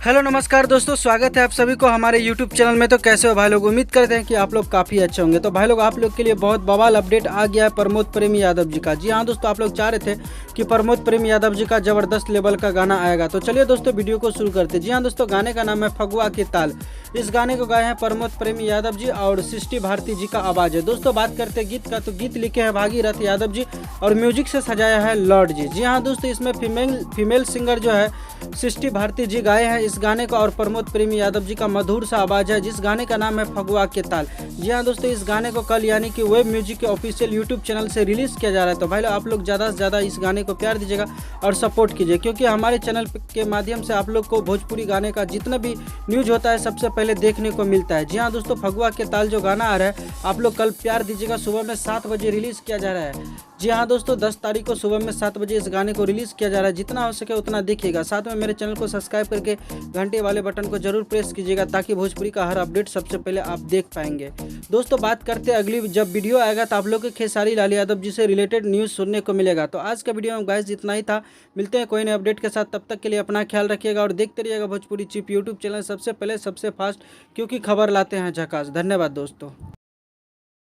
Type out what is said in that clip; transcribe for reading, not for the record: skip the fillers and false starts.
Hello नमस्कार दोस्तों, स्वागत है आप सभी को हमारे YouTube चैनल में। तो कैसे हो भाई लोग? उम्मीद करते हैं कि आप लोग काफ़ी अच्छे होंगे। तो भाई लोग, आप लोग के लिए बहुत बवाल अपडेट आ गया है प्रमोद प्रेमी यादव जी का। जी हाँ दोस्तों, आप लोग चाह रहे थे कि प्रमोद प्रेमी यादव जी का ज़बरदस्त लेवल का गाना आएगा। तो चलिए दोस्तों, वीडियो को शुरू करते हैं। जी हाँ दोस्तों, गाने का नाम है फगुआ की ताल। इस गाने को गाए हैं प्रमोद प्रेमी यादव जी और सृष्टि भारती जी का आवाज़ है। दोस्तों बात करते हैं गीत का, तो गीत लिखे हैं भागीरथ यादव जी और म्यूजिक से सजाया है लॉर्ड जी। जी हाँ दोस्तों, इसमें फीमेल सिंगर जो है सृष्टि भारती जी गाए हैं इस गाने को और प्रमोद प्रेमी यादव जी का मधुर सा आवाज़ है, जिस गाने का नाम है फगुआ के ताल। जी हाँ दोस्तों, इस गाने को कल यानी कि वेब म्यूजिक के ऑफिशियल यूट्यूब चैनल से रिलीज़ किया जा रहा है। तो भाई लोग, आप लोग ज़्यादा से ज़्यादा इस गाने को प्यार दीजिएगा और सपोर्ट कीजिए, क्योंकि हमारे चैनल के माध्यम से आप लोग को भोजपुरी गाने का जितना भी न्यूज़ होता है सबसे पहले देखने को मिलता है। जी हाँ दोस्तों, फगुआ के ताल जो गाना आ रहा है, आप लोग कल प्यार दीजिएगा। सुबह में 7 बजे रिलीज़ किया जा रहा है। जी हाँ दोस्तों, 10 तारीख को सुबह में 7 बजे इस गाने को रिलीज़ किया जा रहा है। जितना हो सके उतना देखिएगा। साथ में मेरे चैनल को सब्सक्राइब करके घंटे वाले बटन को जरूर प्रेस कीजिएगा, ताकि भोजपुरी का हर अपडेट सबसे पहले आप देख पाएंगे। दोस्तों बात करते हैं अगली, जब वीडियो आएगा तो आप लोग के खेसारी लाल यादव जी से रिलेटेड न्यूज़ सुनने को मिलेगा। तो आज का वीडियो में गाइस इतना ही था। मिलते हैं कोई नए अपडेट के साथ, तब तक के लिए अपना ख्याल रखिएगा और देखते रहिएगा भोजपुरी चिप यूट्यूब चैनल, सबसे पहले सबसे फास्ट, क्योंकि खबर लाते हैं झकास। धन्यवाद दोस्तों।